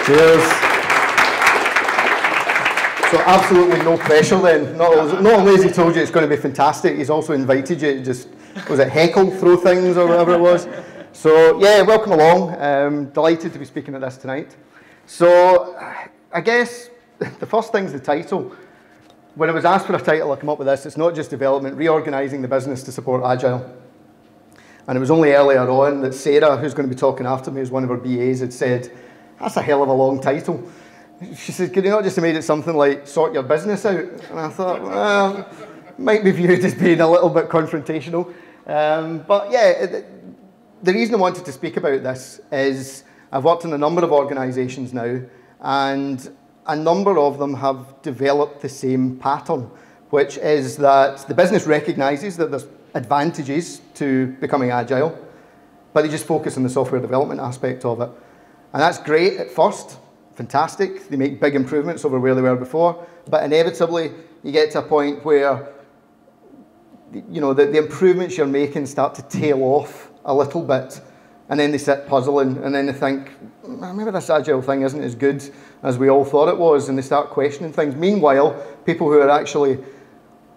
Cheers. So absolutely no pressure then. Not only has he told you it's going to be fantastic, he's also invited you to just, was it heckle, throw things or whatever it was. So yeah, welcome along. Delighted to be speaking at this tonight. So I guess the first thing's the title. When I was asked for a title, I came up with this. It's not just development, reorganizing the business to support Agile. And it was only earlier on that Sarah, who's going to be talking after me, who's one of our BAs, had said, that's a hell of a long title. She said, could you not just have made it something like sort your business out? And I thought, well, might be viewed as being a little bit confrontational. But yeah, the reason I wanted to speak about this is I've worked in a number of organisations now, and a number of them have developed the same pattern, which is that the business recognises that there's advantages to becoming agile, but they just focus on the software development aspect of it. And that's great at first, fantastic. They make big improvements over where they were before, but inevitably you get to a point where the improvements you're making start to tail off a little bit, and then they sit puzzling, and then they think, maybe this agile thing isn't as good as we all thought it was, and they start questioning things. Meanwhile, people who are actually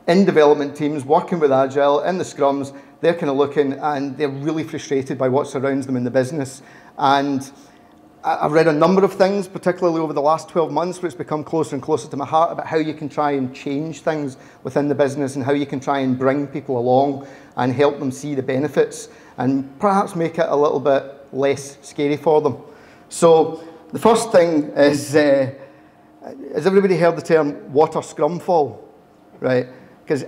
in development teams, working with Agile, in the Scrums, they're kind of looking and they're really frustrated by what surrounds them in the business. And I've read a number of things, particularly over the last 12 months, where it's become closer and closer to my heart about how you can try and change things within the business and how you can try and bring people along and help them see the benefits and perhaps make it a little bit less scary for them. So the first thing is, has everybody heard the term water scrum fall? Right? Because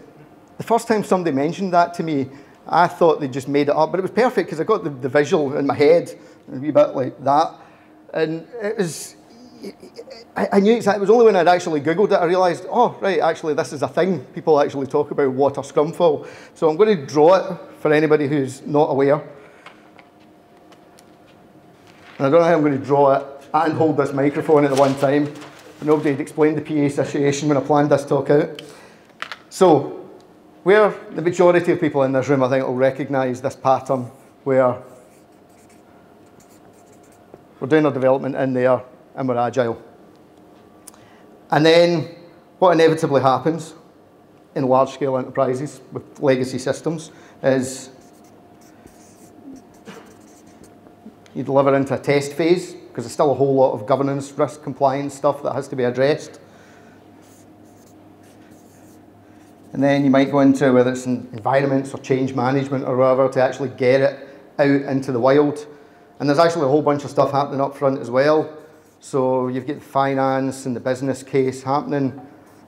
the first time somebody mentioned that to me, I thought they just made it up, but it was perfect because I got the visual in my head, a wee bit like that. And it was, I knew exactly, it was only when I'd actually Googled it, I realised, oh, right, actually this is a thing. People actually talk about water scrum fall. So I'm going to draw it for anybody who's not aware. And I don't know how I'm going to draw it and hold this microphone at the one time. Nobody had explained the PA situation when I planned this talk out. So, where the majority of people in this room, I think, will recognise this pattern where we're doing our development in there and we're agile. And then what inevitably happens in large-scale enterprises with legacy systems is you deliver into a test phase because there's still a whole lot of governance, risk, compliance stuff that has to be addressed. And then you might go into whether it's in environments or change management or whatever to actually get it out into the wild. And there's actually a whole bunch of stuff happening up front as well. So you've got the finance and the business case happening,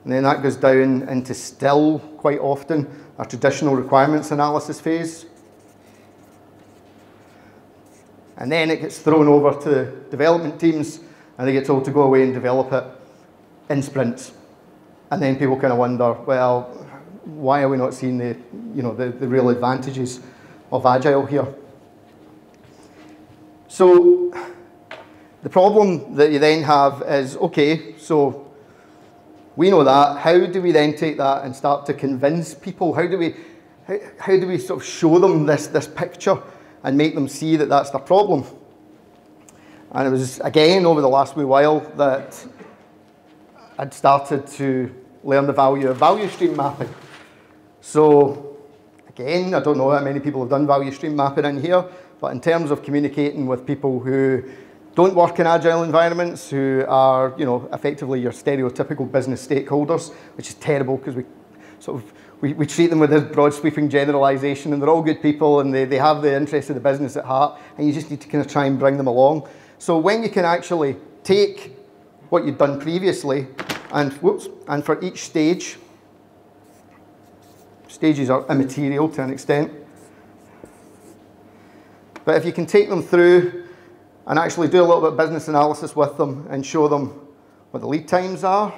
and then that goes down into still, quite often, a traditional requirements analysis phase. And then it gets thrown over to development teams, and they get told to go away and develop it in sprints. And then people kind of wonder, well, why are we not seeing the real advantages of Agile here? So the problem that you then have is, okay, so we know that. How do we then take that and start to convince people? How do we sort of show them this picture and make them see that that's the problem? And it was, again, over the last wee while that I'd started to learn the value of value stream mapping. So, again, I don't know how many people have done value stream mapping in here, but in terms of communicating with people who don't work in agile environments, who are, effectively your stereotypical business stakeholders, which is terrible because we treat them with this broad sweeping generalization, and they're all good people and they have the interest of the business at heart, and you just need to kind of try and bring them along. So when you can actually take what you've done previously and for each stage, stages are immaterial to an extent, but if you can take them through and actually do a little bit of business analysis with them and show them what the lead times are,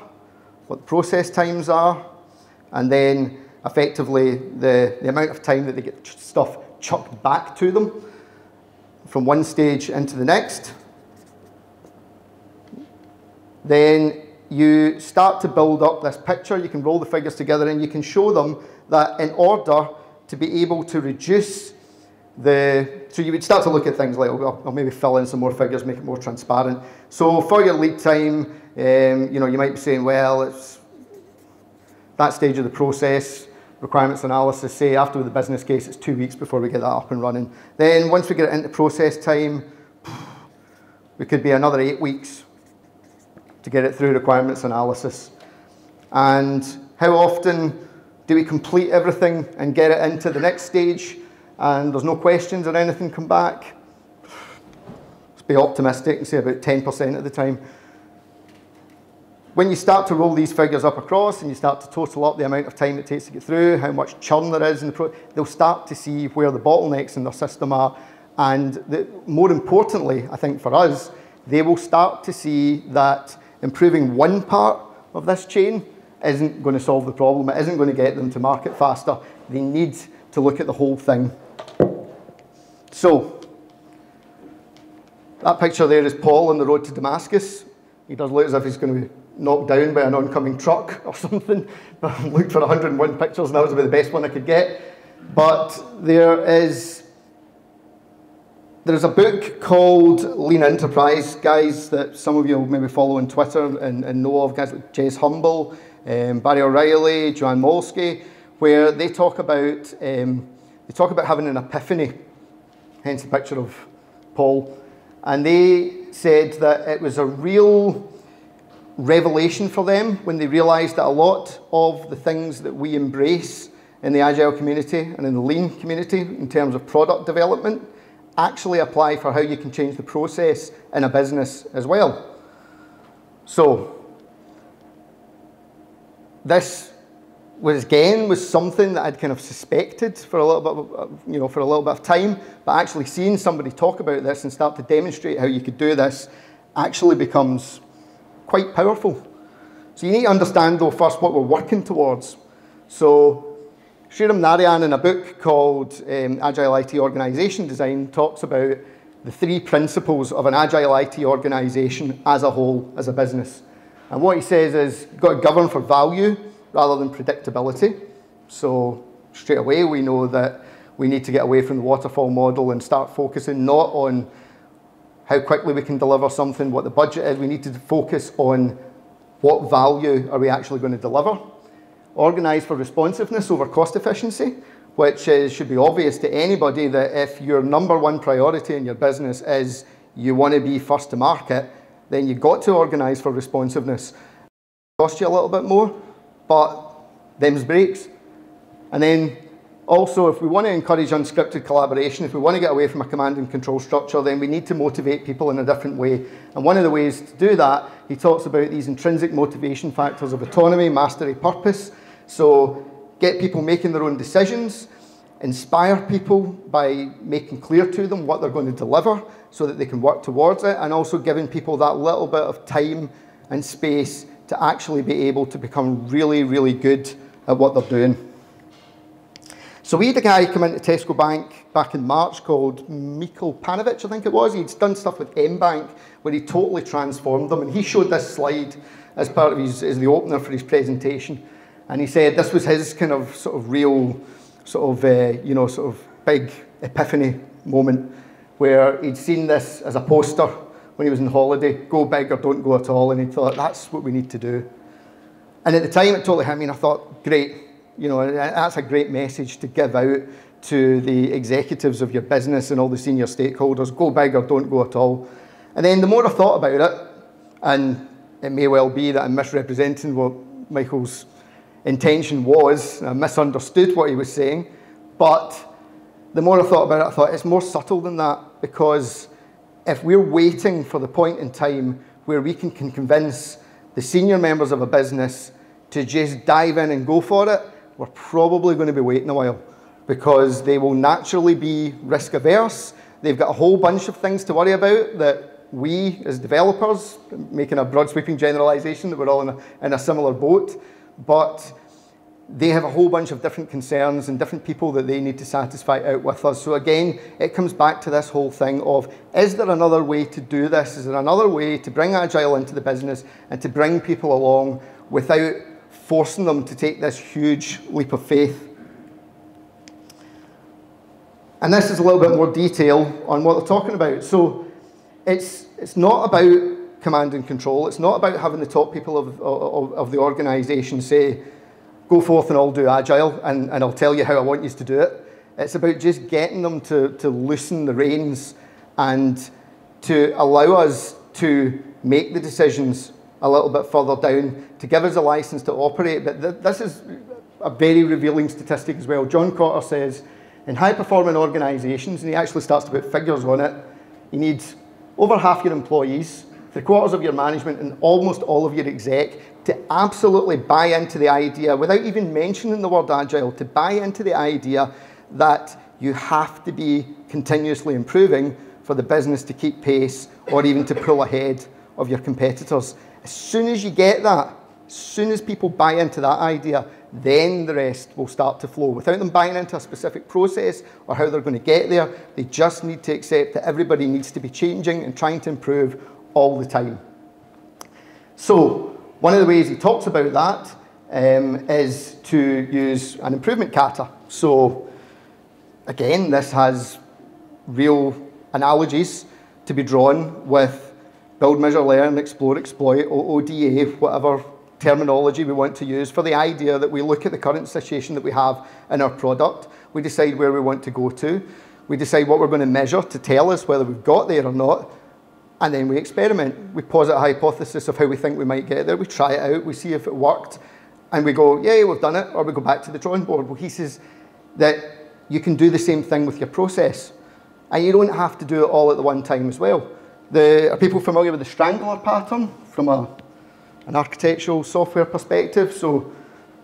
what the process times are, and then effectively the amount of time that they get stuff chucked back to them from one stage into the next, then you start to build up this picture. You can roll the figures together and you can show them that in order to be able to reduce So you would start to look at things like, I'll maybe fill in some more figures, make it more transparent. So for your lead time, you know, you might be saying, well, it's that stage of the process, requirements analysis, say after the business case, it's 2 weeks before we get that up and running. Then once we get it into process time, we could be another 8 weeks to get it through requirements analysis. And how often do we complete everything and get it into the next stage and there's no questions or anything come back? Let's be optimistic and say about 10% of the time. When you start to roll these figures up across and you start to total up the amount of time it takes to get through, how much churn there is in the they'll start to see where the bottlenecks in their system are. And more importantly, I think for us, they will start to see that improving one part of this chain isn't going to solve the problem. It isn't going to get them to market faster. They need to look at the whole thing. So, that picture there is Paul on the road to Damascus. He does look as if he's going to be knocked down by an oncoming truck or something. But I looked for 101 pictures and that was about the best one I could get. But there's a book called Lean Enterprise, guys, that some of you will maybe follow on Twitter and know of, guys like Jez Humble, Barry O'Reilly, Joanne Molsky, where they talk about having an epiphany, hence the picture of Paul. And they said that it was a real revelation for them when they realized that a lot of the things that we embrace in the Agile community and in the Lean community in terms of product development actually apply for how you can change the process in a business as well. So this was something that I'd kind of suspected for a little bit of time, but actually seeing somebody talk about this and start to demonstrate how you could do this actually becomes quite powerful. So you need to understand though first what we're working towards. So Sriram Narayan in a book called Agile IT Organization Design talks about the 3 principles of an Agile IT organization as a whole, as a business. And what he says is you've got to govern for value rather than predictability. So straight away we know that we need to get away from the waterfall model and start focusing not on how quickly we can deliver something, what the budget is. We need to focus on what value are we actually going to deliver. Organize for responsiveness over cost efficiency, which should be obvious to anybody that if your number one priority in your business is you want to be first to market, then you've got to organize for responsiveness. It costs you a little bit more, but them's breaks. And then also, if we want to encourage unscripted collaboration, if we want to get away from a command and control structure, then we need to motivate people in a different way. And one of the ways to do that, he talks about these intrinsic motivation factors of autonomy, mastery, purpose. So get people making their own decisions, inspire people by making clear to them what they're going to deliver so that they can work towards it, and also giving people that little bit of time and space to actually be able to become really, really good at what they're doing. So we had a guy come into Tesco Bank back in March called Mikhail Panovich, I think it was. He'd done stuff with M-Bank where he totally transformed them, and he showed this slide as part of as the opener for his presentation. And he said this was his kind of sort of real, sort of big epiphany moment where he'd seen this as a poster when he was on holiday, go big or don't go at all, and he thought that's what we need to do. And at the time it totally hit me, and I thought, great. You know, that's a great message to give out to the executives of your business and all the senior stakeholders. Go big or don't go at all. And then the more I thought about it, and it may well be that I'm misrepresenting what Michael's intention was, I misunderstood what he was saying, but the more I thought about it, I thought it's more subtle than that, because if we're waiting for the point in time where we can convince the senior members of a business to just dive in and go for it, we're probably going to be waiting a while, because they will naturally be risk averse. They've got a whole bunch of things to worry about that we as developers, making a broad sweeping generalization that we're all in a similar boat, but they have a whole bunch of different concerns and different people that they need to satisfy out with us. So again, it comes back to this whole thing of, is there another way to do this? Is there another way to bring Agile into the business and to bring people along without forcing them to take this huge leap of faith? And this is a little bit more detail on what they're talking about. So it's not about command and control. It's not about having the top people of the organisation say, go forth and I'll do Agile and I'll tell you how I want you to do it. It's about just getting them to loosen the reins and to allow us to make the decisions a little bit further down, to give us a license to operate. But this is a very revealing statistic as well. John Cotter says, in high-performing organisations, and he actually starts to put figures on it, you need over half your employees, 3/4 of your management, and almost all of your exec to absolutely buy into the idea, without even mentioning the word Agile, to buy into the idea that you have to be continuously improving for the business to keep pace or even to pull ahead of your competitors. As soon as you get that, as soon as people buy into that idea, then the rest will start to flow. Without them buying into a specific process or how they're going to get there, they just need to accept that everybody needs to be changing and trying to improve all the time. So one of the ways he talks about that is to use an improvement kata. So again, this has real analogies to be drawn with build, measure, learn, explore, exploit, OODA, whatever terminology we want to use, for the idea that we look at the current situation that we have in our product, we decide where we want to go to, we decide what we're going to measure to tell us whether we've got there or not, and then we experiment. We posit a hypothesis of how we think we might get there, we try it out, we see if it worked, and we go, yeah, we've done it, or we go back to the drawing board. Well, he says that you can do the same thing with your process, and you don't have to do it all at the one time as well. Are people familiar with the strangler pattern from an architectural software perspective? So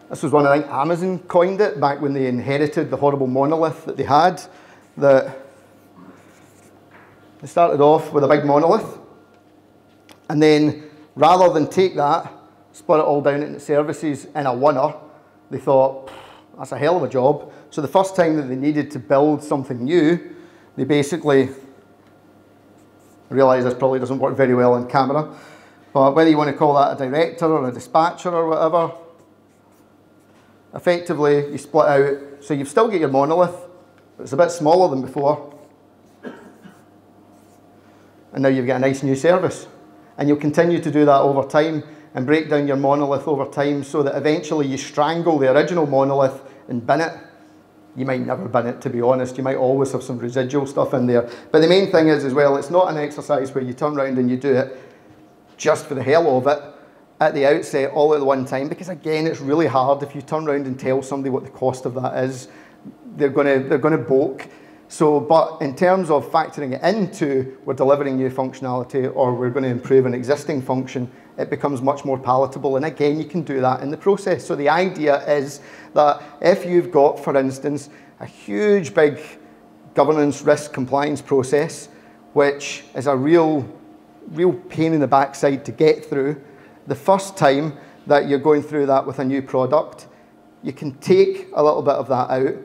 this was one, I think Amazon coined it back when they inherited the horrible monolith that they had. They started off with a big monolith, and then rather than take that, split it all down into services in a oneer, they thought, that's a hell of a job. So the first time that they needed to build something new, they basically realised this probably doesn't work very well on camera, but whether you want to call that a director or a dispatcher or whatever, effectively you split out, so you've still got your monolith, but it's a bit smaller than before, and now you've got a nice new service. And you'll continue to do that over time and break down your monolith over time so that eventually you strangle the original monolith and bin it. You might never bin it, to be honest. You might always have some residual stuff in there. But the main thing is as well, it's not an exercise where you turn around and you do it just for the hell of it at the outset, all at the one time, because again, it's really hard if you turn around and tell somebody what the cost of that is. They're gonna balk. So, but in terms of factoring it into we're delivering new functionality or we're going to improve an existing function, it becomes much more palatable. And again, you can do that in the process. So the idea is that if you've got, for instance, a huge big governance risk compliance process, which is a real pain in the backside to get through, the first time that you're going through that with a new product, you can take a little bit of that out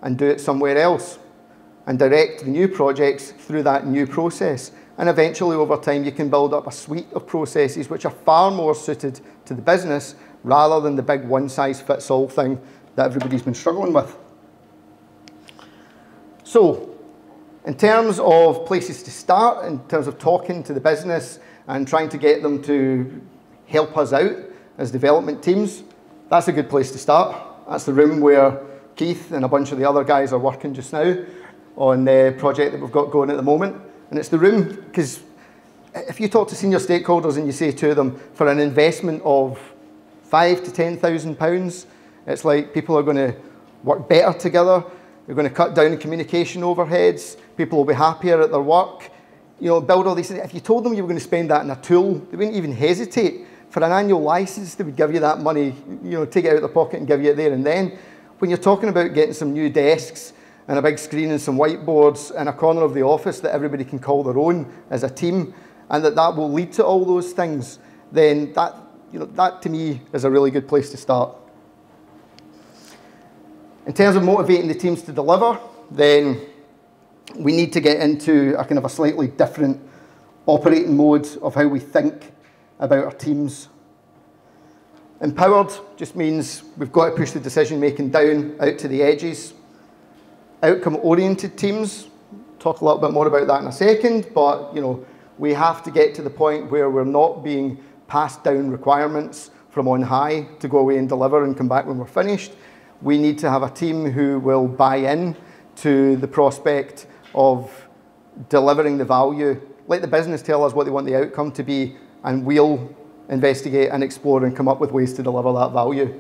and do it somewhere else and direct the new projects through that new process. And eventually, over time, you can build up a suite of processes which are far more suited to the business rather than the big one-size-fits-all thing that everybody's been struggling with. So, in terms of places to start, in terms of talking to the business and trying to get them to help us out as development teams, that's a good place to start. That's the room where Keith and a bunch of the other guys are working just now on the project that we've got going at the moment. And it's the room, because if you talk to senior stakeholders and you say to them, for an investment of £5,000 to £10,000, it's like people are going to work better together, they're going to cut down on communication overheads, people will be happier at their work, you know, build all these things. If you told them you were going to spend that in a tool, they wouldn't even hesitate. For an annual license, they would give you that money, you know, take it out of their pocket and give you it there and then. When you're talking about getting some new desks and a big screen and some whiteboards in a corner of the office that everybody can call their own as a team, and that will lead to all those things, then that, you know, that to me is a really good place to start. In terms of motivating the teams to deliver, then we need to get into a kind of a slightly different operating mode of how we think about our teams. Empowered just means we've got to push the decision making down out to the edges. Outcome-oriented teams, talk a little bit more about that in a second, but we have to get to the point where we're not being passed down requirements from on high to go away and deliver and come back when we're finished. We need to have a team who will buy in to the prospect of delivering the value. Let the business tell us what they want the outcome to be, and we'll investigate and explore and come up with ways to deliver that value.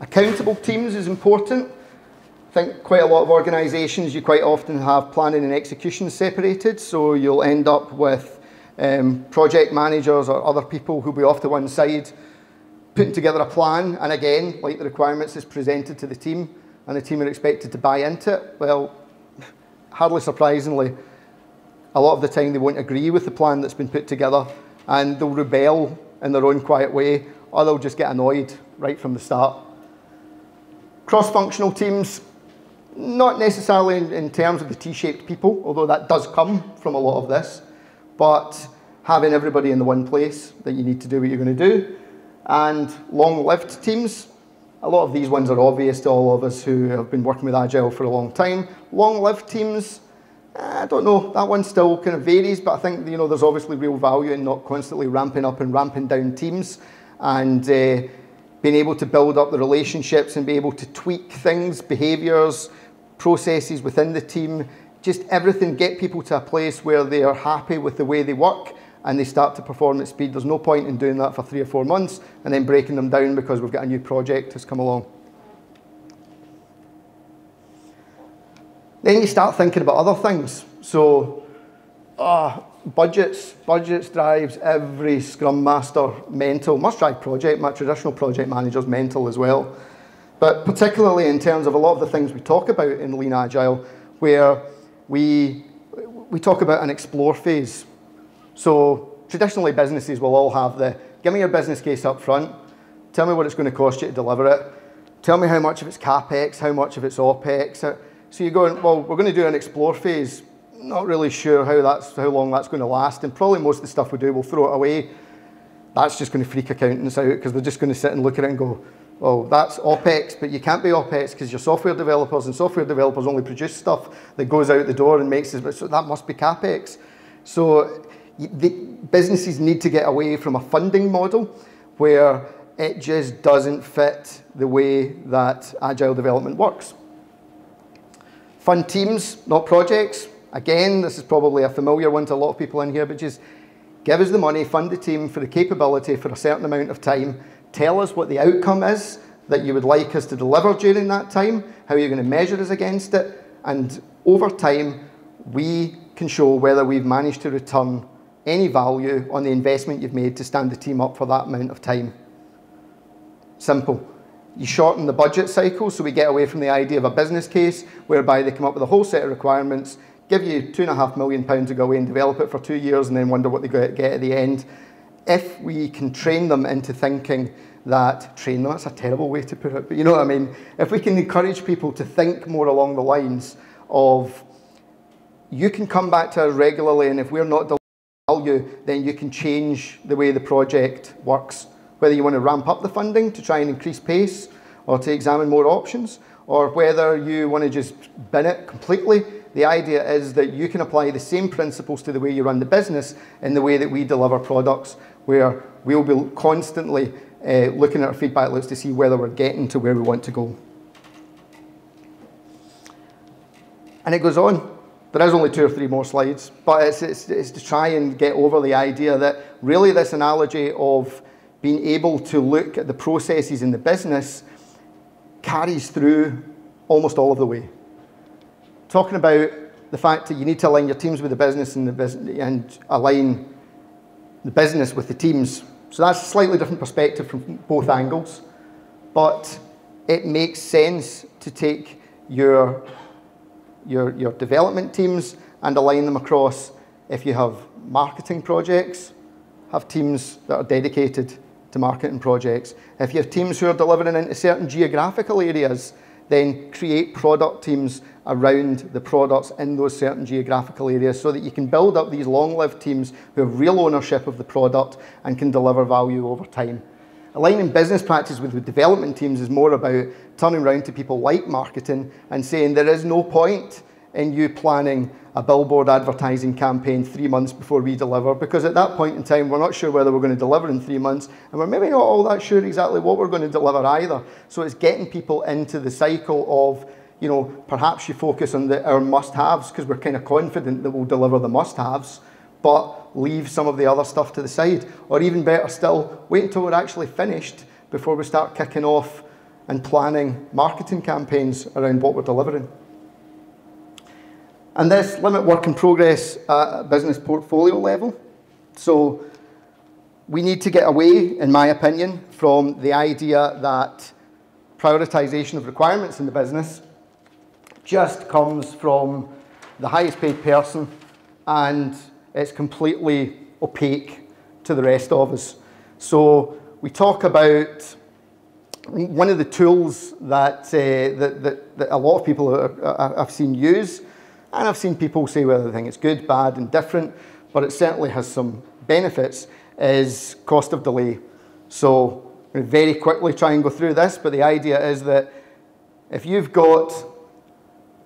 Accountable teams is important. I think quite a lot of organisations, you quite often have planning and execution separated, so you'll end up with project managers or other people who'll be off to one side putting together a plan, and again, like the requirements is presented to the team, and the team are expected to buy into it. Well, hardly surprisingly, a lot of the time they won't agree with the plan that's been put together, and they'll rebel in their own quiet way, or they'll just get annoyed right from the start. Cross-functional teams, not necessarily in terms of the T-shaped people, although that does come from a lot of this, but having everybody in the one place that you need to do what you're going to do. And long-lived teams, a lot of these ones are obvious to all of us who have been working with Agile for a long time. Long-lived teams, I don't know, that one still kind of varies, but I think there's obviously real value in not constantly ramping up and ramping down teams, and being able to build up the relationships and be able to tweak things, behaviours, processes within the team, just everything, get people to a place where they are happy with the way they work and they start to perform at speed. There's no point in doing that for 3 or 4 months and then breaking them down because we've got a new project that's come along. Then you start thinking about other things. So, budgets drives every Scrum Master mental, must drive traditional project managers mental as well. But particularly in terms of a lot of the things we talk about in Lean Agile, where we talk about an explore phase. So traditionally businesses will all have give me your business case up front, tell me what it's going to cost you to deliver it, tell me how much of it's CapEx, how much of it's OpEx. So you're going, well, we're going to do an explore phase, not really sure how long that's going to last, and probably most of the stuff we do, we'll throw it away. That's just going to freak accountants out because they're just going to sit and look at it and go, well, that's OpEx, but you can't be OpEx because you're software developers, and software developers only produce stuff that goes out the door and makes it, so that must be CapEx. So the businesses need to get away from a funding model where it just doesn't fit the way that Agile development works. Fund teams, not projects. Again, this is probably a familiar one to a lot of people in here, but just give us the money, fund the team for the capability for a certain amount of time, tell us what the outcome is that you would like us to deliver during that time, how you're going to measure us against it, and over time, we can show whether we've managed to return any value on the investment you've made to stand the team up for that amount of time. Simple. You shorten the budget cycle, so we get away from the idea of a business case whereby they come up with a whole set of requirements, give you £2.5 million to go away and develop it for 2 years and then wonder what they get at the end. If we can train them into thinking that, that's a terrible way to put it, but you know what I mean? If we can encourage people to think more along the lines of, you can come back to us regularly, and if we're not delivering value, then you can change the way the project works. Whether you want to ramp up the funding to try and increase pace or to examine more options, or whether you want to just bin it completely. The idea is that you can apply the same principles to the way you run the business in the way that we deliver products, where we'll be constantly looking at our feedback loops to see whether we're getting to where we want to go. And it goes on. There is only 2 or 3 more slides, but it's to try and get over the idea that really this analogy of being able to look at the processes in the business carries through almost all of the way. Talking about the fact that you need to align your teams with the business and align the business with the teams. So that's a slightly different perspective from both angles, but it makes sense to take your development teams and align them across. If you have marketing projects, have teams that are dedicated to marketing projects. If you have teams who are delivering into certain geographical areas, then create product teams around the products in those certain geographical areas so that you can build up these long-lived teams who have real ownership of the product and can deliver value over time. Aligning business practice with the development teams is more about turning around to people like marketing and saying there is no point in you planning a billboard advertising campaign 3 months before we deliver, because at that point in time we're not sure whether we're going to deliver in 3 months, and we're maybe not all that sure exactly what we're going to deliver either. So it's getting people into the cycle of, you know, perhaps you focus on our must-haves because we're kind of confident that we'll deliver the must-haves, but leave some of the other stuff to the side. Or even better still, wait until we're actually finished before we start kicking off and planning marketing campaigns around what we're delivering. And this limit work in progress at a business portfolio level. So we need to get away, in my opinion, from the idea that prioritization of requirements in the business just comes from the highest paid person and it's completely opaque to the rest of us. So we talk about one of the tools that a lot of people I've seen use, and I've seen people say whether they think it's good, bad, and different, but it certainly has some benefits, is cost of delay. So I'm going to very quickly try and go through this, but the idea is that if you've got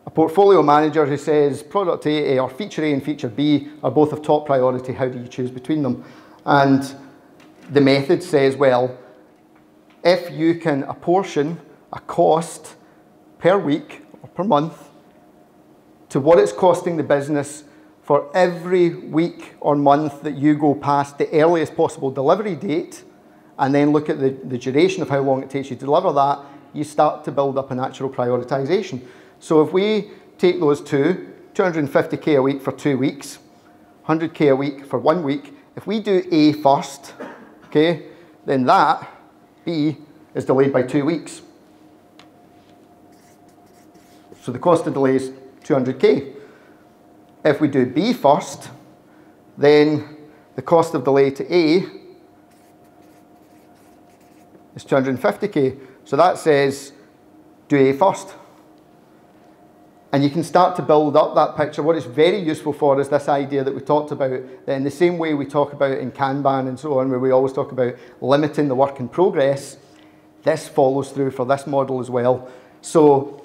a portfolio manager who says product A or feature A and feature B are both of top priority, how do you choose between them? And the method says, well, if you can apportion a cost per week or per month to what it's costing the business for every week or month that you go past the earliest possible delivery date, and then look at the duration of how long it takes you to deliver that, you start to build up a natural prioritization. So if we take those two, 250k a week for 2 weeks, 100k a week for 1 week, if we do A first, okay, then that, B, is delayed by 2 weeks. So the cost of delay is 200k. If we do B first, then the cost of delay to A is 250k. So that says do A first. And you can start to build up that picture. What it's very useful for is this idea that we talked about, that in the same way we talk about in Kanban and so on, where we always talk about limiting the work in progress, this follows through for this model as well. So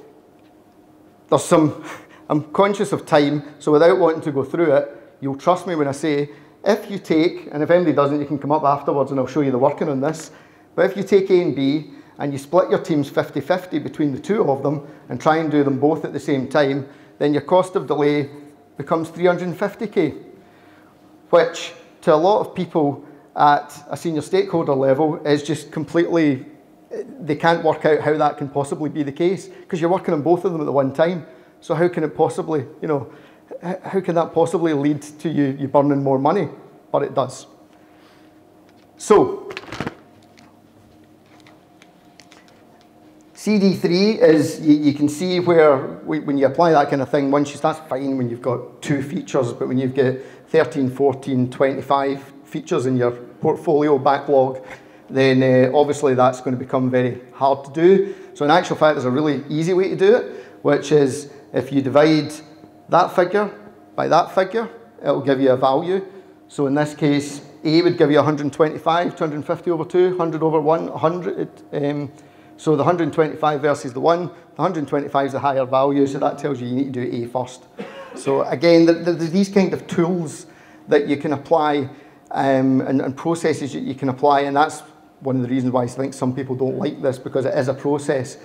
there's some, I'm conscious of time, so without wanting to go through it, you'll trust me when I say, if you take, and if anybody doesn't, you can come up afterwards and I'll show you the working on this, but if you take A and B, and you split your teams 50-50 between the two of them and try and do them both at the same time, then your cost of delay becomes 350k, which to a lot of people at a senior stakeholder level is just completely, they can't work out how that can possibly be the case, because you're working on both of them at the one time. So how can it possibly, you know, how can that possibly lead to you burning more money? But it does. So, CD3 is, you can see where, when you apply that kind of thing, once you, that's fine when you've got 2 features, but when you've got 13, 14, 25 features in your portfolio backlog, then obviously that's going to become very hard to do. So in actual fact, there's a really easy way to do it, which is if you divide that figure by that figure, it'll give you a value. So in this case, A would give you 125, 250 over 2, 100 over 1, 100. So the 125 versus the 1, the 125 is the higher value, so that tells you need to do A first. So again, there's these kind of tools that you can apply and processes that you can apply, and that's one of the reasons why I think some people don't like this, because it is a process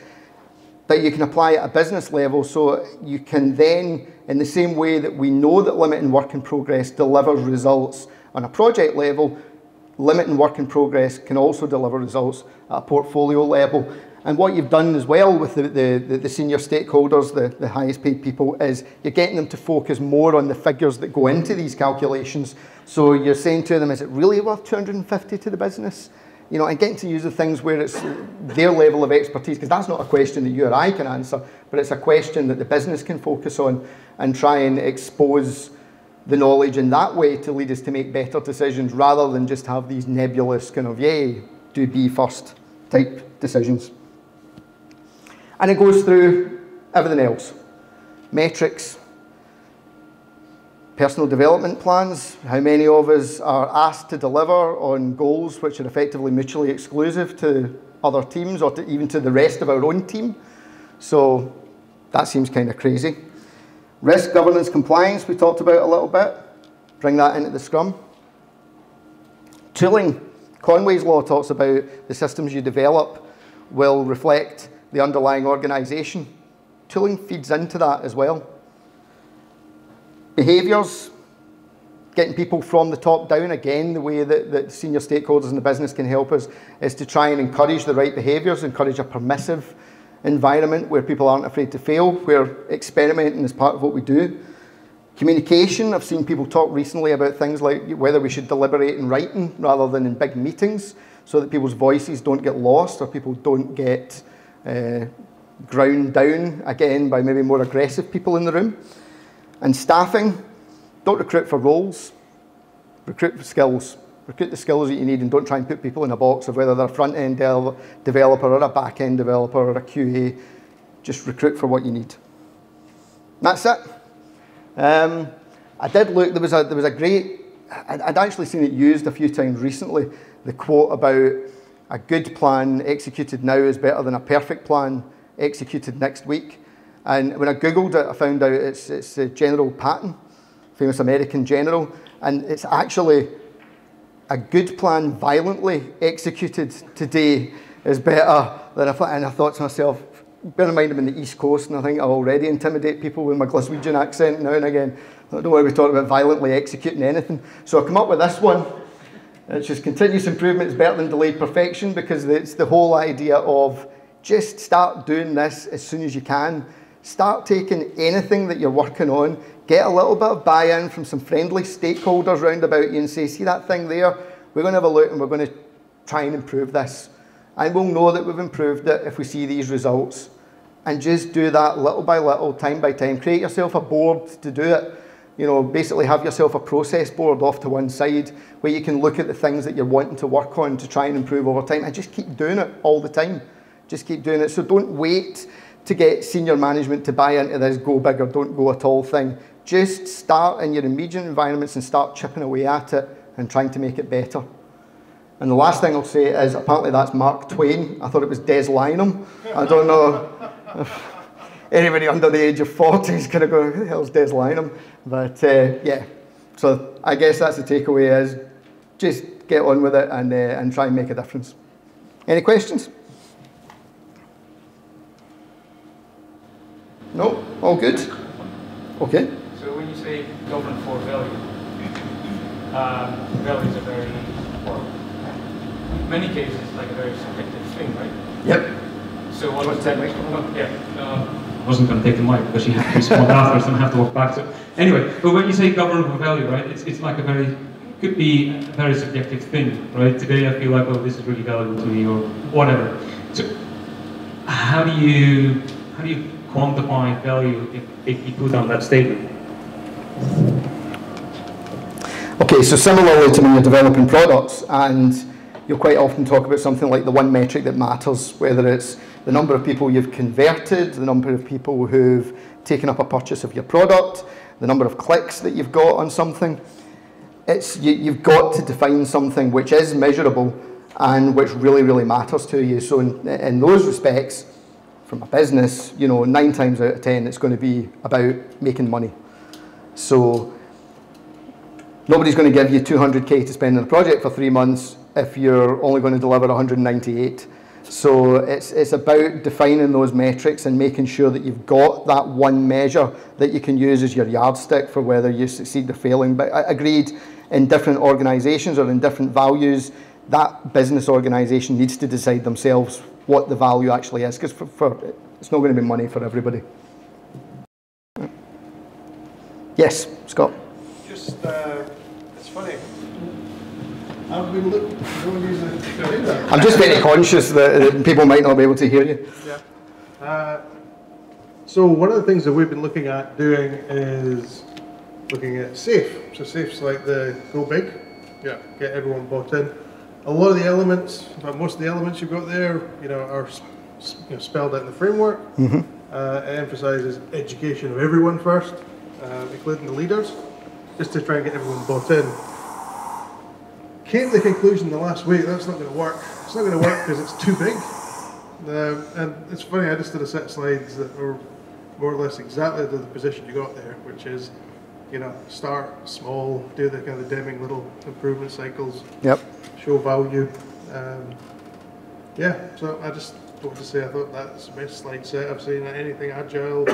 that you can apply at a business level, so you can then, in the same way that we know that limiting work in progress delivers results on a project level, limiting work in progress can also deliver results at a portfolio level. And what you've done as well with the senior stakeholders, the highest paid people, is you're getting them to focus more on the figures that go into these calculations. So you're saying to them, is it really worth 250 to the business? You know, and getting to use the things where it's their level of expertise, because that's not a question that you or I can answer, but it's a question that the business can focus on and try and expose the knowledge in that way to lead us to make better decisions, rather than just have these nebulous kind of, yay, do B first type decisions. And it goes through everything else. Metrics, Personal development plans. How many of us are asked to deliver on goals which are effectively mutually exclusive to other teams or even to the rest of our own team? So that seems kind of crazy. Risk, governance, compliance, we talked about a little bit. Bring that into the Scrum. Tooling. Conway's Law talks about the systems you develop will reflect the underlying organisation. Tooling feeds into that as well. Behaviours. Getting people from the top down, again, the way that senior stakeholders in the business can help us is to try and encourage the right behaviours, encourage a permissive environment where people aren't afraid to fail, where experimenting is part of what we do. Communication, I've seen people talk recently about things like whether we should deliberate in writing rather than in big meetings so that people's voices don't get lost or people don't get ground down, again, by maybe more aggressive people in the room. And staffing, don't recruit for roles, recruit for skills. Recruit the skills that you need and don't try and put people in a box of whether they're a front-end developer or a back-end developer or a QA. Just recruit for what you need. And that's it. I did look, there was a great, I'd actually seen it used a few times recently, the quote about a good plan executed now is better than a perfect plan executed next week. And when I Googled it, I found out it's General Patton, famous American general, and it's actually a good plan violently executed today is better than and I thought to myself, bear in mind I'm in the East Coast and I think I already intimidate people with my Glaswegian accent now and again. I don't want to be talking about violently executing anything. So I come up with this one. It's just continuous improvement is better than delayed perfection, because it's the whole idea of just start doing this as soon as you can. Start taking anything that you're working on, get a little bit of buy-in from some friendly stakeholders round about you and say, see that thing there? We're going to have a look and we're going to try and improve this. And we'll know that we've improved it if we see these results. And just do that little by little, time by time. Create yourself a board to do it. You know, basically have yourself a process board off to one side where you can look at the things that you're wanting to work on to try and improve over time, and just keep doing it all the time. Just keep doing it. So don't wait to get senior management to buy into this go big or don't go at all thing. Just start in your immediate environments and start chipping away at it and trying to make it better. And the last thing I'll say is, apparently that's Mark Twain. I thought it was Des Lynam. I don't know if anybody under the age of 40 is going to go, who the hell's Des Lynam? But yeah, so I guess that's the takeaway is just get on with it and try and make a difference. Any questions? No? All good? Okay. So when you say govern for value, values are very, well, in many cases, like a very subjective thing, right? Yep. So what was that? I wasn't going to take the mic because you have to respond afterwards and I have to walk back. So anyway, but when you say govern for value, right, it's like a very, could be a very subjective thing, right? Today I feel like, oh, this is really valuable to me or whatever. So how do you quantify value if you put on that statement? Okay, so similarly to when you're developing products, and you'll quite often talk about something like the one metric that matters, whether it's the number of people you've converted, the number of people who've taken up a purchase of your product, the number of clicks that you've got on something. You've got to define something which is measurable and which really, really matters to you. So in those respects, from a business, you know, 9 times out of 10, it's going to be about making money. So nobody's going to give you 200k to spend on a project for 3 months if you're only going to deliver 198. So it's about defining those metrics and making sure that you've got that one measure that you can use as your yardstick for whether you succeed or failing. But I agreed, in different organisations or in different values, that business organisation needs to decide themselves what the value actually is, because it's not going to be money for everybody. Yes, Scott? Just, it's funny. I've been looking, I'm just very conscious that people might not be able to hear you. Yeah. So one of the things that we've been looking at doing is looking at SAFE. So SAFE's like the go big, yeah, get everyone bought in. A lot of the elements, but most of the elements you've got there, you know, are spelled out in the framework. Mm-hmm. It emphasises education of everyone first, including the leaders. just to try and get everyone bought in. Came to the conclusion the last week that's not going to work. It's not going to work because it's too big. And it's funny, I just did a set of slides that were more or less exactly the position you got there, which is, you know, start small, do the kind of Deming little improvement cycles, Yep. show value. Yeah, so I just wanted to say I thought that's the best slide set I've seen at anything Agile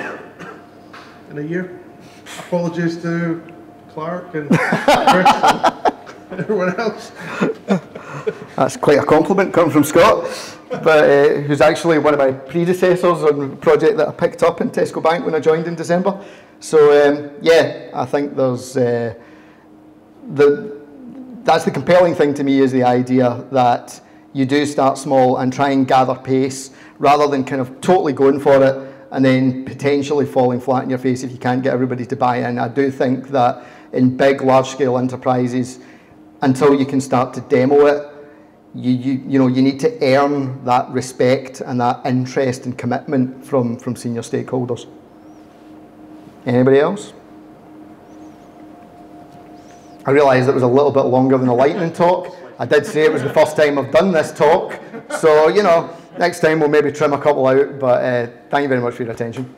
in a year. Apologies to Clark and Chris and everyone else. That's quite a compliment coming from Scott, but who's actually one of my predecessors on a project that I picked up in Tesco Bank when I joined in December. So yeah, I think there's that's the compelling thing to me, is the idea that you do start small and try and gather pace rather than kind of totally going for it and then potentially falling flat in your face if you can't get everybody to buy in. I do think that in big, large-scale enterprises, until you can start to demo it, you know, you need to earn that respect and that interest and commitment from senior stakeholders. Anybody else? I realised it was a little bit longer than a lightning talk. I did say it was the first time I've done this talk, so, you know, next time we'll maybe trim a couple out, but thank you very much for your attention.